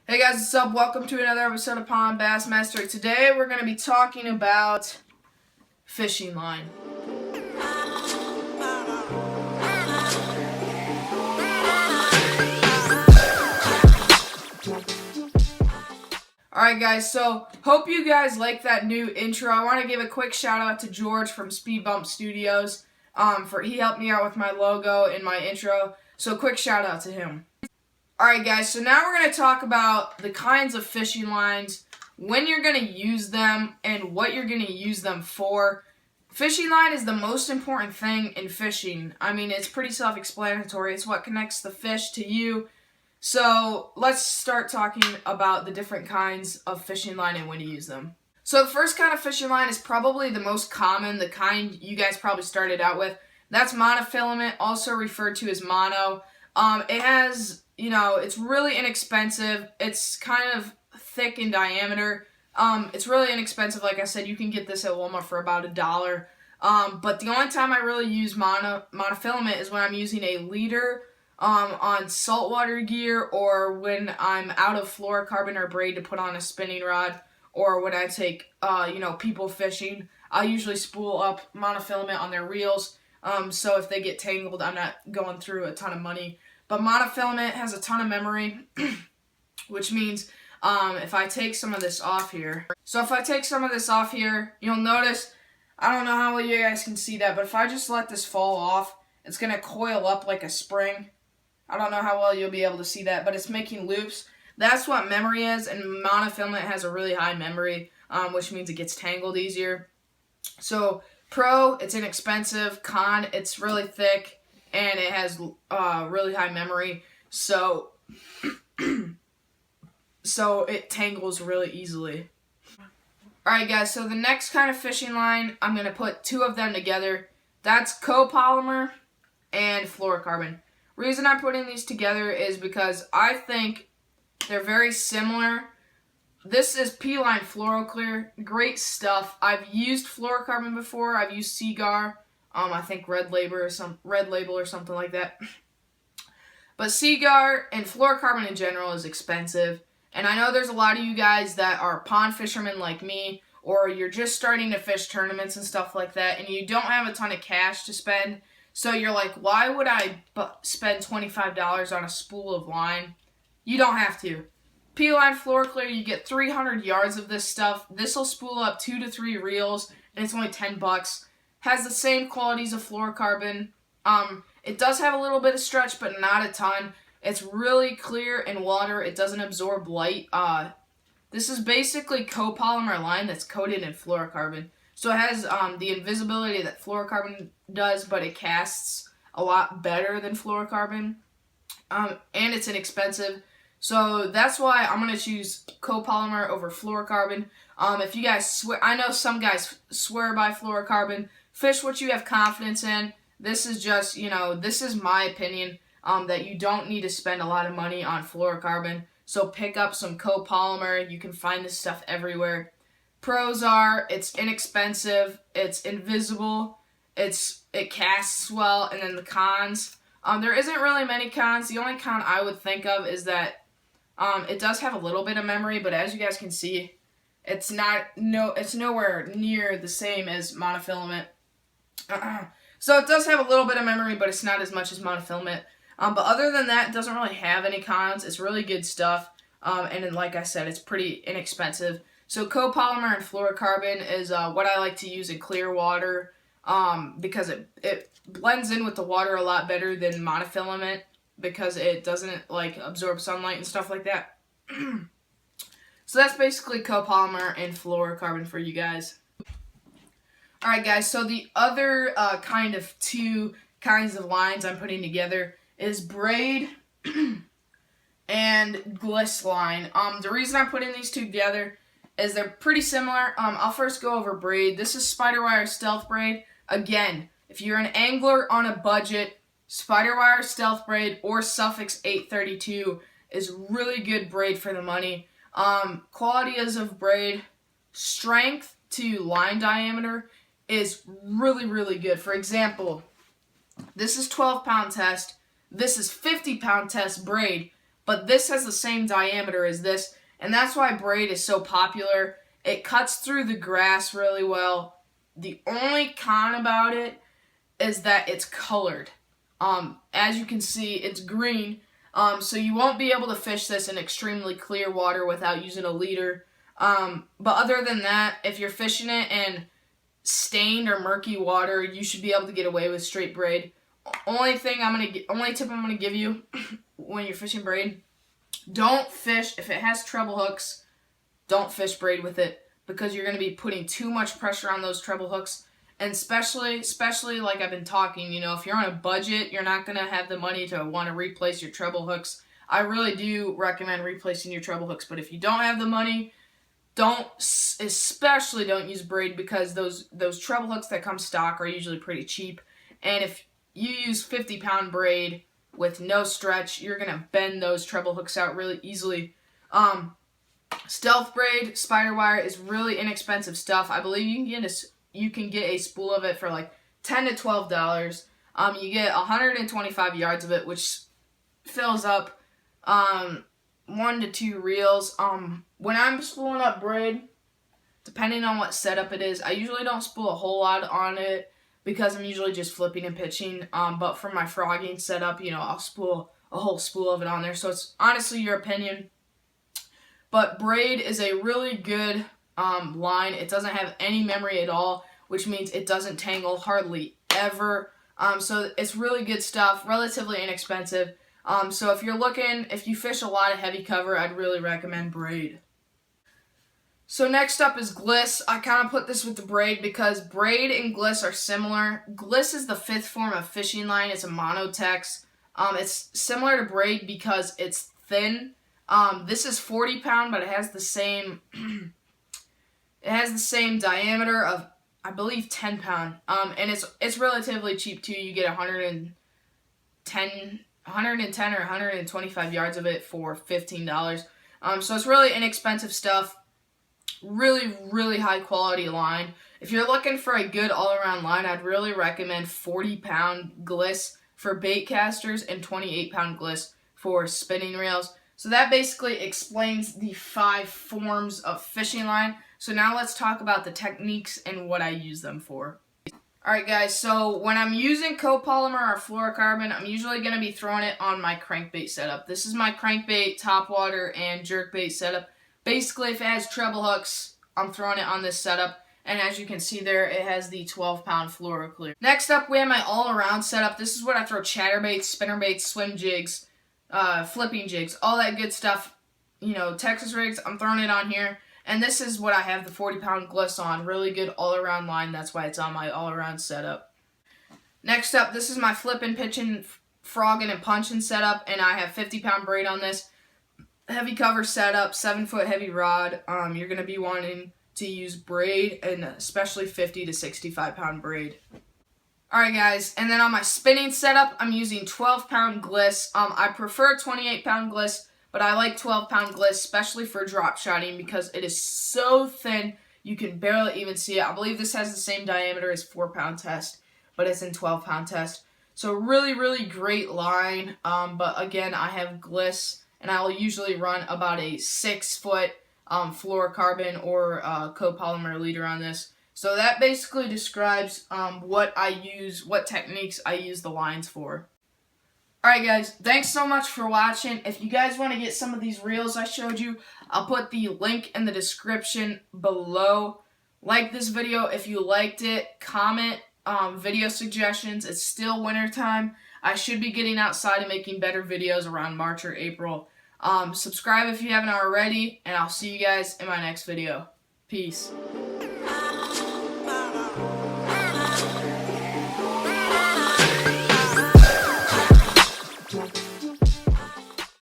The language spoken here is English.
Hey guys, what's up? Welcome to another episode of PondBassmaster. Today we're going to be talking about fishing line. Alright guys, so hope you guys like that new intro. I want to give a quick shout out to George from Speed Bump Studios. He helped me out with my logo and my intro, so quick shout out to him. Alright guys, so now we're going to talk about the kinds of fishing lines, when you're going to use them, and what you're going to use them for. Fishing line is the most important thing in fishing. I mean, it's pretty self-explanatory. It's what connects the fish to you. So let's start talking about the different kinds of fishing line and when to use them. So the first kind of fishing line is probably the most common, the kind you guys probably started out with. That's monofilament, also referred to as mono. It has... it's really inexpensive. It's kind of thick in diameter. It's really inexpensive. Like I said, you can get this at Walmart for about $1. But the only time I really use monofilament is when I'm using a leader on saltwater gear, or when I'm out of fluorocarbon or braid to put on a spinning rod, or when I take people fishing. I'll usually spool up monofilament on their reels. So if they get tangled, I'm not going through a ton of money. But monofilament has a ton of memory, which means if I take some of this off here. So if I take some of this off here, you'll notice, I don't know how well you guys can see that, but if I just let this fall off, it's going to coil up like a spring. I don't know how well you'll be able to see that, but it's making loops. That's what memory is, and monofilament has a really high memory, which means it gets tangled easier. So pro, it's inexpensive. Con, it's really thick. And it has really high memory, so it tangles really easily. Alright guys, so the next kind of fishing line, I'm going to put two of them together. That's copolymer and fluorocarbon. Reason I'm putting these together is because I think they're very similar. This is P-Line Fluoroclear, great stuff. I've used fluorocarbon before, I've used Cigar. I think Red Label or something like that. But Cigar and fluorocarbon in general is expensive. And I know there's a lot of you guys that are pond fishermen like me, or you're just starting to fish tournaments and stuff like that, and you don't have a ton of cash to spend. So you're like, why would I spend $25 on a spool of line? You don't have to. P-Line Fluoroclear, you get 300 yards of this stuff. This will spool up 2 to 3 reels, and it's only $10. Has the same qualities of fluorocarbon. It does have a little bit of stretch, but not a ton. It's really clear in water. It doesn't absorb light. This is basically copolymer line that's coated in fluorocarbon. So it has the invisibility that fluorocarbon does, but it casts a lot better than fluorocarbon. And it's inexpensive. So that's why I'm going to choose copolymer over fluorocarbon. If you guys swear, I know some guys swear by fluorocarbon. Fish what you have confidence in. This is just, this is my opinion, that you don't need to spend a lot of money on fluorocarbon. So pick up some copolymer. You can find this stuff everywhere. Pros are, it's inexpensive, it's invisible, it casts well, and then the cons. There isn't really many cons. The only con I would think of is that it does have a little bit of memory, but as you guys can see, it's nowhere near the same as monofilament. So it does have a little bit of memory, but it's not as much as monofilament. But other than that, it doesn't really have any cons. It's really good stuff. And then, like I said, it's pretty inexpensive. So copolymer and fluorocarbon is what I like to use in clear water, because it blends in with the water a lot better than monofilament, because it doesn't absorb sunlight and stuff like that. So that's basically copolymer and fluorocarbon for you guys. Alright guys, so the other kind of two kinds of lines I'm putting together is braid and gliss line. The reason I'm putting these two together is they're pretty similar. I'll first go over braid. This is Spiderwire Stealth Braid. Again, if you're an angler on a budget, Spiderwire Stealth Braid or Suffix 832 is really good braid for the money. Qualities of braid, strength to line diameter is really, really good. For example, this is 12-pound test, this is 50-pound test braid, but this has the same diameter as this, and that's why braid is so popular. It cuts through the grass really well. The only con about it is that it's colored. As you can see, it's green, so you won't be able to fish this in extremely clear water without using a leader. But other than that, if you're fishing it in stained or murky water, you should be able to get away with straight braid. Only tip I'm gonna give you when you're fishing braid: don't fish if it has treble hooks. Don't fish braid with it, because you're gonna be putting too much pressure on those treble hooks. And especially like I've been talking, you know, if you're on a budget, you're not gonna have the money to want to replace your treble hooks. I really do recommend replacing your treble hooks, but if you don't have the money, especially don't use braid, because those treble hooks that come stock are usually pretty cheap. And if you use 50-pound braid with no stretch, you're gonna bend those treble hooks out really easily. Stealth braid, spider wire is really inexpensive stuff. I believe you can get a spool of it for like $10 to $12. You get 125 yards of it, which fills up 1 to 2 reels. When I'm spooling up braid, depending on what setup it is, I usually don't spool a whole lot on it because I'm usually just flipping and pitching. But for my frogging setup, you know, I'll spool a whole spool of it on there. So it's honestly your opinion. But braid is a really good line. It doesn't have any memory at all, which means it doesn't tangle hardly ever. So it's really good stuff, relatively inexpensive. So if you fish a lot of heavy cover, I'd really recommend braid. So next up is gliss. I kind of put this with the braid because braid and gliss are similar. Gliss is the 5th form of fishing line. It's a monotex. It's similar to braid because it's thin. This is 40-pound, but it has the same diameter of, I believe, 10-pound. And it's relatively cheap too. You get 110 or 125 yards of it for $15. So it's really inexpensive stuff. Really, really high quality line. If you're looking for a good all-around line, I'd really recommend 40-pound gliss for bait casters and 28-pound gliss for spinning reels. So that basically explains the 5 forms of fishing line. So now let's talk about the techniques and what I use them for. Alright guys, so when I'm using copolymer or fluorocarbon, I'm usually going to be throwing it on my crankbait setup. This is my crankbait, topwater, and jerkbait setup. Basically, if it has treble hooks, I'm throwing it on this setup. And as you can see there, it has the 12-pound fluoroclear. Next up, we have my all-around setup. This is what I throw chatterbaits, spinnerbaits, swim jigs, flipping jigs, all that good stuff. You know, Texas rigs, I'm throwing it on here. And this is what I have the 40-pound gliss on. Really good all-around line. That's why it's on my all-around setup. Next up, this is my flipping, pitching, frogging, and punching setup. And I have 50-pound braid on this. Heavy cover setup, 7-foot heavy rod. You're going to be wanting to use braid, and especially 50 to 65-pound braid. Alright guys, and then on my spinning setup, I'm using 12-pound gliss. I prefer 28-pound gliss, but I like 12-pound gliss, especially for drop shotting, because it is so thin, you can barely even see it. I believe this has the same diameter as 4-pound test, but it's in 12-pound test. So really, really great line, but again, I have gliss, and I'll usually run about a 6-foot fluorocarbon or copolymer leader on this. So that basically describes what techniques I use the lines for. Alright guys, thanks so much for watching. If you guys want to get some of these reels I showed you, I'll put the link in the description below. Like this video if you liked it. Comment video suggestions. It's still winter time. I should be getting outside and making better videos around March or April. Subscribe if you haven't already, and I'll see you guys in my next video. Peace.